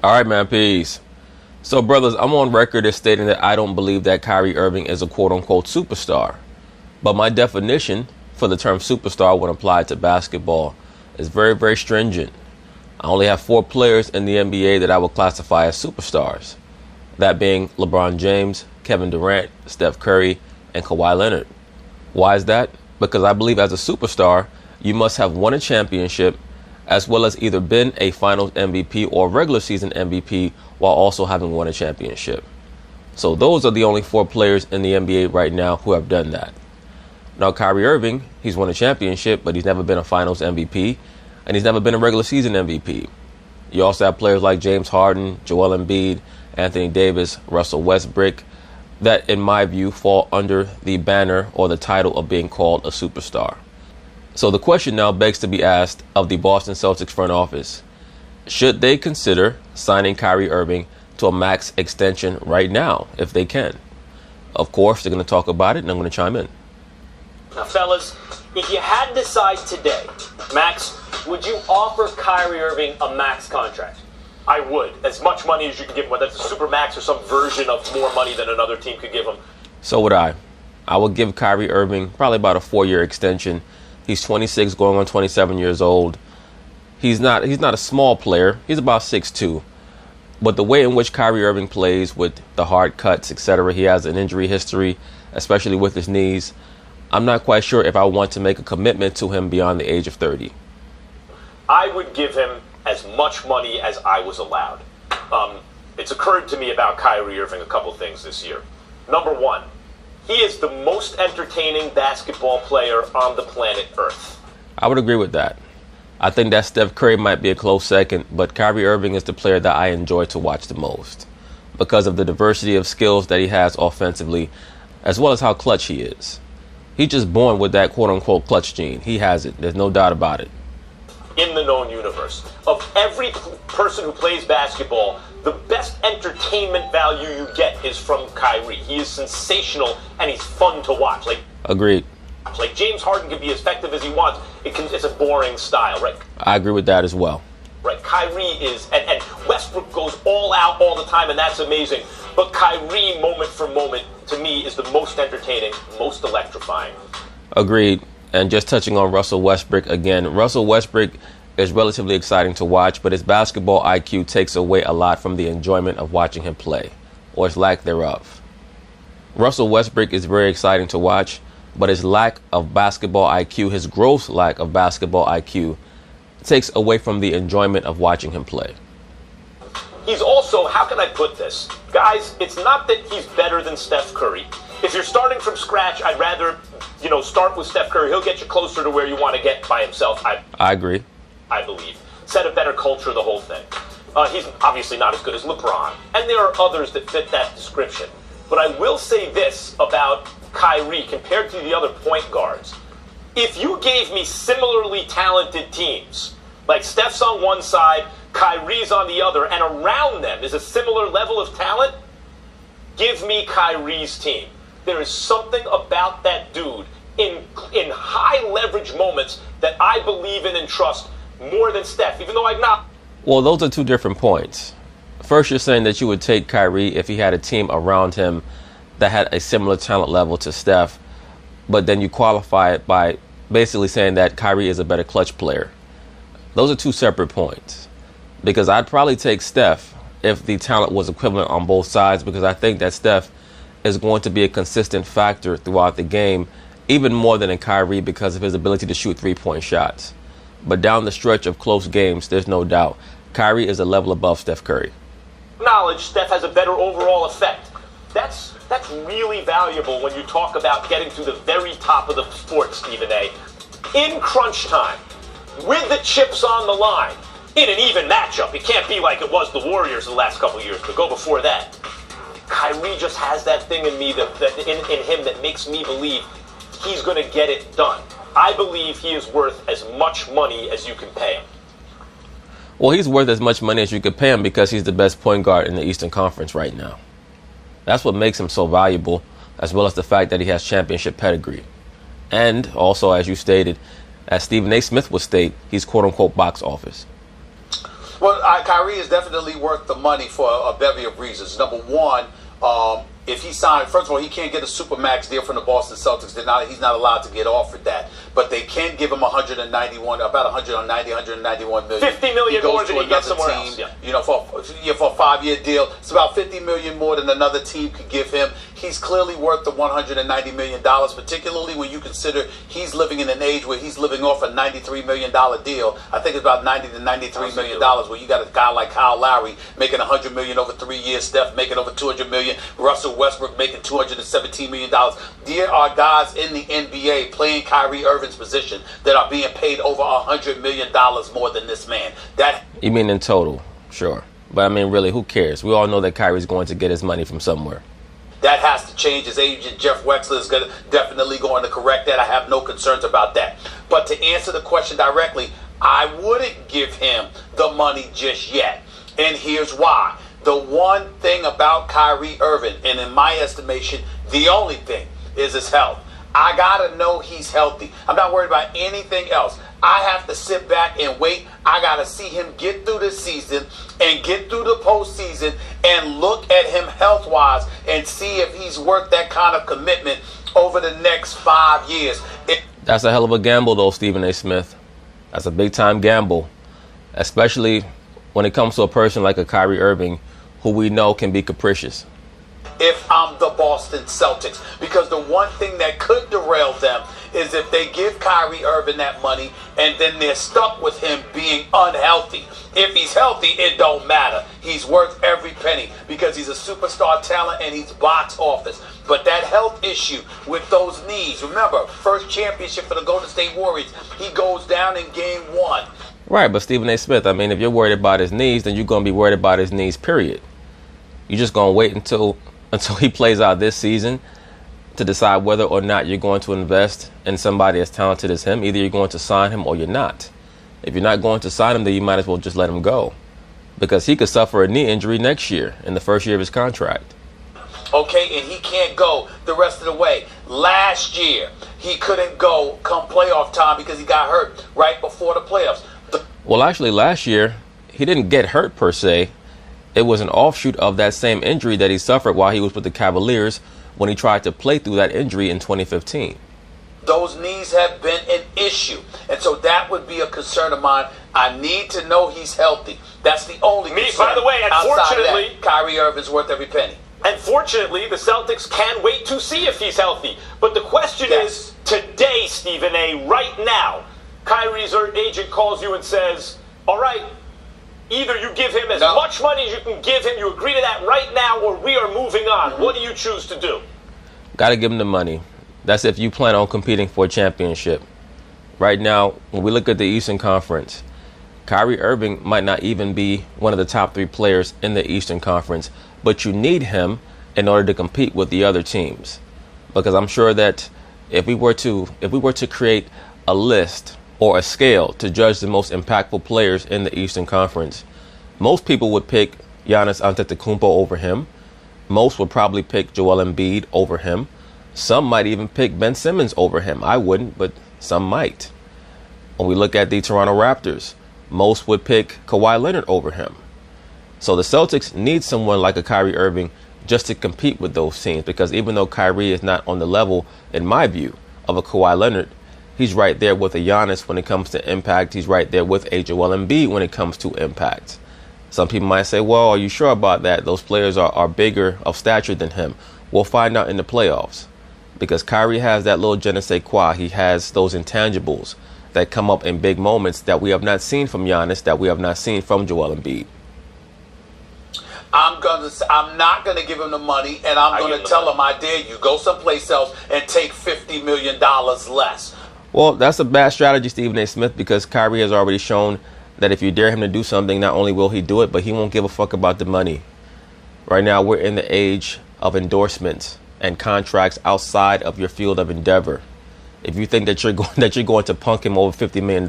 All right, man, peace. So, brothers, I'm on record as stating that I don't believe that Kyrie Irving is a quote-unquote superstar. But my definition for the term superstar when applied to basketball is very, very stringent. I only have 4 players in the NBA that I would classify as superstars. That being LeBron James, Kevin Durant, Steph Curry, and Kawhi Leonard. Why is that? Because I believe as a superstar, you must have won a championship as well as either been a finals MVP or regular season MVP while also having won a championship. So those are the only 4 players in the NBA right now who have done that. Now, Kyrie Irving, he's won a championship, but he's never been a finals MVP, and he's never been a regular season MVP. You also have players like James Harden, Joel Embiid, Anthony Davis, Russell Westbrook, that, in my view, fall under the banner or the title of being called a superstar. So the question now begs to be asked of the Boston Celtics front office. Should they consider signing Kyrie Irving to a max extension right now, if they can? Of course, they're going to talk about it, and I'm going to chime in. Now, fellas, if you had to decide today, Max, would you offer Kyrie Irving a max contract? I would. As much money as you can give him, whether it's a super max or some version of more money than another team could give him. So would I. I would give Kyrie Irving probably about a 4-year extension. He's 26, going on 27 years old. He's not a small player. He's about 6'2". But the way in which Kyrie Irving plays with the hard cuts, etc., he has an injury history, especially with his knees. I'm not quite sure if I want to make a commitment to him beyond the age of 30. I would give him as much money as I was allowed. It's occurred to me about Kyrie Irving a couple things this year. Number one, he is the most entertaining basketball player on the planet Earth. I would agree with that. I think that Steph Curry might be a close second, but Kyrie Irving is the player that I enjoy to watch the most because of the diversity of skills that he has offensively, as well as how clutch he is. He's just born with that quote-unquote clutch gene. He has it. There's no doubt about it. In the known universe, of every person who plays basketball, the best entertainment value you get is from Kyrie. He is sensational and he's fun to watch. Agreed. Like James Harden can be as effective as he wants. It's a boring style, right? I agree with that as well. Right, Kyrie is, and Westbrook goes all out all the time, and that's amazing. But Kyrie, moment for moment, to me, is the most entertaining, most electrifying. Agreed. And just touching on Russell Westbrook again, Russell Westbrook is relatively exciting to watch, but his basketball IQ takes away a lot from the enjoyment of watching him play, or his lack thereof. Russell Westbrook is very exciting to watch, but his lack of basketball IQ, his gross lack of basketball IQ, takes away from the enjoyment of watching him play. He's also, how can I put this? Guys, it's not that he's better than Steph Curry. If you're starting from scratch, I'd rather, start with Steph Curry. He'll get you closer to where you want to get by himself. I agree. I believe. Set a better culture, the whole thing. He's obviously not as good as LeBron. And there are others that fit that description. But I will say this about Kyrie compared to the other point guards. If you gave me similarly talented teams, like Steph's on one side, Kyrie's on the other, and around them is a similar level of talent, give me Kyrie's team. There is something about that dude in high leverage moments that I believe in and trust more than Steph, even though I'm not. Well, those are 2 different points. First, you're saying that you would take Kyrie if he had a team around him that had a similar talent level to Steph, but then you qualify it by basically saying that Kyrie is a better clutch player. Those are 2 separate points. Because I'd probably take Steph if the talent was equivalent on both sides, because I think that Steph is going to be a consistent factor throughout the game, even more than in Kyrie because of his ability to shoot 3-point shots. But down the stretch of close games, there's no doubt, Kyrie is a level above Steph Curry. Knowledge, Steph has a better overall effect. That's really valuable when you talk about getting to the very top of the sport, Stephen A. In crunch time, with the chips on the line, in an even matchup. It can't be like it was the Warriors the last couple years, but go before that. Kyrie just has that thing in me, in him that makes me believe he's going to get it done. I believe he is worth as much money as you can pay him. Well, he's worth as much money as you could pay him because he's the best point guard in the Eastern Conference right now. That's what makes him so valuable, as well as the fact that he has championship pedigree. And also, as you stated, as Stephen A. Smith would state, he's quote-unquote box office. Well, Kyrie is definitely worth the money for a bevy of reasons. Number one, if he signed, first of all, he can't get a supermax deal from the Boston Celtics. He's not allowed to get offered that. But they can give him 191, about 190, 191 million. 50 million more than he gets somewhere else. Yeah. You know, for a 5-year deal, it's about 50 million more than another team could give him. He's clearly worth the $190 million, particularly when you consider he's living in an age where he's living off a $93 million deal. I think it's about $90 to $93 million, where you got a guy like Kyle Lowry making $100 million over 3 years, Steph making over $200 million, Russell Westbrook making $217 million. There are guys in the NBA playing Kyrie Irving's position that are being paid over $100 million more than this man. You mean in total? Sure. But I mean, really, who cares? We all know that Kyrie's going to get his money from somewhere. That has to change. His agent, Jeff Wexler, is definitely going to correct that. I have no concerns about that. But to answer the question directly, I wouldn't give him the money just yet. And here's why. The one thing about Kyrie Irving, and in my estimation, the only thing, is his health. I got to know he's healthy. I'm not worried about anything else. I have to sit back and wait. I got to see him get through the season and get through the postseason and look at him health-wise and see if he's worth that kind of commitment over the next 5 years. That's a hell of a gamble, though, Stephen A. Smith. That's a big-time gamble, especially when it comes to a person like a Kyrie Irving, who we know can be capricious. If I'm the Boston Celtics, because the one thing that could derail them is if they give Kyrie Irving that money and then they're stuck with him being unhealthy. If he's healthy, it don't matter. He's worth every penny because he's a superstar talent and he's box office. But that health issue with those knees, remember, first championship for the Golden State Warriors, he goes down in game 1. Right, but Stephen A. Smith, I mean, if you're worried about his knees, then you're going to be worried about his knees, period. You're just going to wait until he plays out this season to decide whether or not you're going to invest in somebody as talented as him. Either you're going to sign him or you're not. If you're not going to sign him, then you might as well just let him go, because he could suffer a knee injury next year in the first year of his contract. Okay, and he can't go the rest of the way. Last year, he couldn't go come playoff time because he got hurt right before the playoffs. Well, actually, last year, he didn't get hurt per se. It was an offshoot of that same injury that he suffered while he was with the Cavaliers when he tried to play through that injury in 2015. Those knees have been an issue. And so that would be a concern of mine. I need to know he's healthy. That's the only concern. By the way, unfortunately, Kyrie Irving's worth every penny. Unfortunately, the Celtics can wait to see if he's healthy. But the question is, today, Stephen A., right now, Kyrie's agent calls you and says, all right, either you give him as much money as you can give him, you agree to that right now, or we are moving on. What do you choose to do? Got to give him the money. That's if you plan on competing for a championship. Right now, when we look at the Eastern Conference, Kyrie Irving might not even be one of the top 3 players in the Eastern Conference, but you need him in order to compete with the other teams. Because I'm sure that if we were to create a list or a scale to judge the most impactful players in the Eastern Conference, most people would pick Giannis Antetokounmpo over him. Most would probably pick Joel Embiid over him. Some might even pick Ben Simmons over him. I wouldn't, but some might. When we look at the Toronto Raptors, most would pick Kawhi Leonard over him. So the Celtics need someone like a Kyrie Irving just to compete with those teams, because even though Kyrie is not on the level, in my view, of a Kawhi Leonard, he's right there with a Giannis when it comes to impact. He's right there with a Joel Embiid when it comes to impact. Some people might say, well, are you sure about that? Those players are bigger of stature than him. We'll find out in the playoffs, because Kyrie has that little je ne sais quoi. He has those intangibles that come up in big moments that we have not seen from Giannis, that we have not seen from Joel Embiid. I'm not gonna give him the money, and I'm gonna tell him, I dare you, go someplace else and take $50 million less. Well, that's a bad strategy, Stephen A. Smith, because Kyrie has already shown that if you dare him to do something, not only will he do it, but he won't give a fuck about the money. Right now, we're in the age of endorsements and contracts outside of your field of endeavor. If you think that you're going to punk him over $50 million,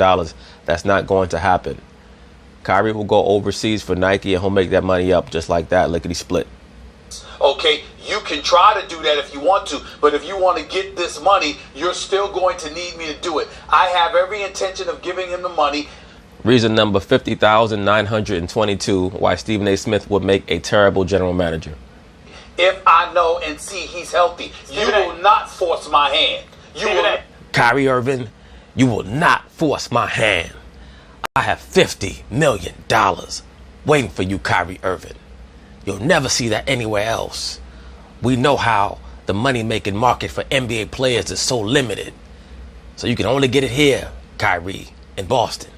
that's not going to happen. Kyrie will go overseas for Nike and he'll make that money up just like that, lickety split. Okay, you can try to do that if you want to, but if you want to get this money, you're still going to need me to do it. I have every intention of giving him the money. Reason number 50,922 why Stephen A. Smith would make a terrible general manager. If I know and see he's healthy, you will not force my hand. Kyrie Irving, you will not force my hand. I have $50 million waiting for you, Kyrie Irving. You'll never see that anywhere else. We know how the money-making market for NBA players is so limited. So you can only get it here, Kyrie, in Boston,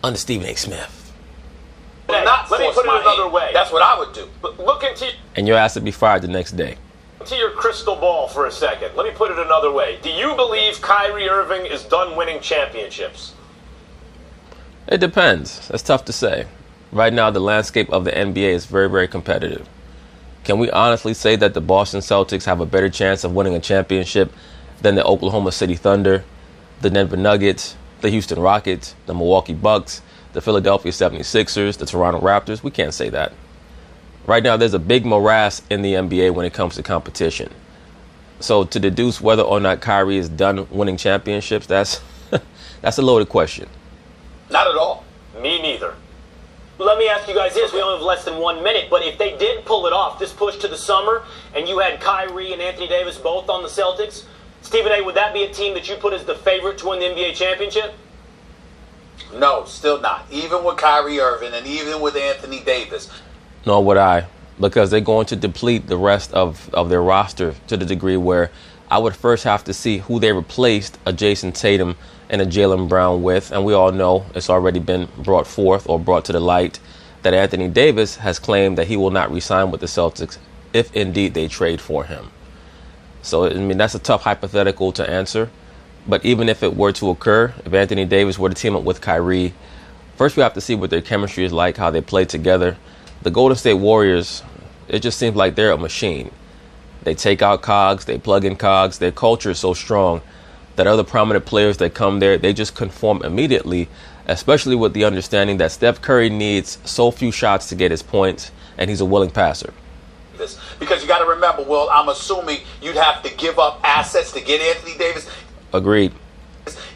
under Stephen A. Smith. Let me put it another way. That's what I would do. Look into And your ass would be fired the next day. your crystal ball for a second. Let me put it another way. Do you believe Kyrie Irving is done winning championships? It depends. That's tough to say. Right now, the landscape of the NBA is very, very competitive. Can we honestly say that the Boston Celtics have a better chance of winning a championship than the Oklahoma City Thunder, the Denver Nuggets, the Houston Rockets, the Milwaukee Bucks, the Philadelphia 76ers, the Toronto Raptors? We can't say that. Right now, there's a big morass in the NBA when it comes to competition. So to deduce whether or not Kyrie is done winning championships, that's a loaded question. Not at all. Me neither. Let me ask you guys this. We only have less than 1 minute, but if they did pull it off, this push to the summer, and you had Kyrie and Anthony Davis both on the Celtics, Stephen A., would that be a team that you put as the favorite to win the NBA championship? No, still not. Even with Kyrie Irving and even with Anthony Davis. Nor would I, because they're going to deplete the rest of their roster to the degree where I would first have to see who they replaced a Jason Tatum and a Jaylen Brown with. And we all know it's already been brought forth or brought to the light that Anthony Davis has claimed that he will not re-sign with the Celtics if indeed they trade for him. So, I mean, that's a tough hypothetical to answer. But even if it were to occur, if Anthony Davis were to team up with Kyrie, first we have to see what their chemistry is like, how they play together. The Golden State Warriors, it just seems like they're a machine. They take out cogs, they plug in cogs. Their culture is so strong that other prominent players that come there, they just conform immediately, especially with the understanding that Steph Curry needs so few shots to get his points, and he's a willing passer. Because you got to remember, Will, I'm assuming you'd have to give up assets to get Anthony Davis. Agreed.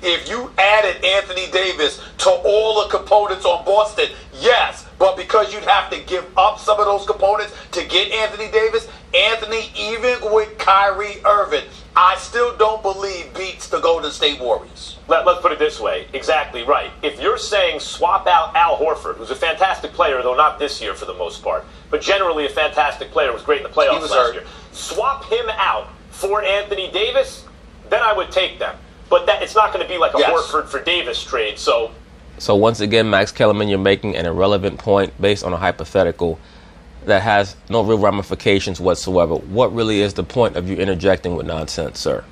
If you added Anthony Davis to all the components on Boston, yes. But because you'd have to give up some of those components to get Anthony Davis, Anthony, even with Kyrie Irving, I still don't believe beats the Golden State Warriors. Let's put it this way. Exactly right. If you're saying swap out Al Horford, who's a fantastic player, though not this year for the most part, but generally a fantastic player, was great in the playoffs last year. Swap him out for Anthony Davis, then I would take them. But it's not going to be like a Horford for Davis trade. So once again, Max Kellerman, you're making an irrelevant point based on a hypothetical that has no real ramifications whatsoever. What really is the point of you interjecting with nonsense, sir?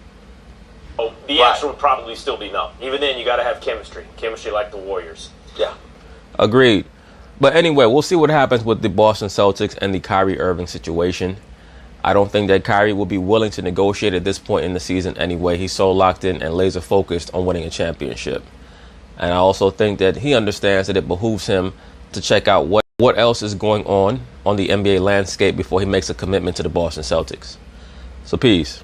The answer would probably still be no. Even then, you got to have chemistry. Chemistry like the Warriors. Yeah. Agreed. But anyway, we'll see what happens with the Boston Celtics and the Kyrie Irving situation. I don't think that Kyrie will be willing to negotiate at this point in the season anyway. He's so locked in and laser focused on winning a championship. And I also think that he understands that it behooves him to check out what else is going on the NBA landscape before he makes a commitment to the Boston Celtics. So peace.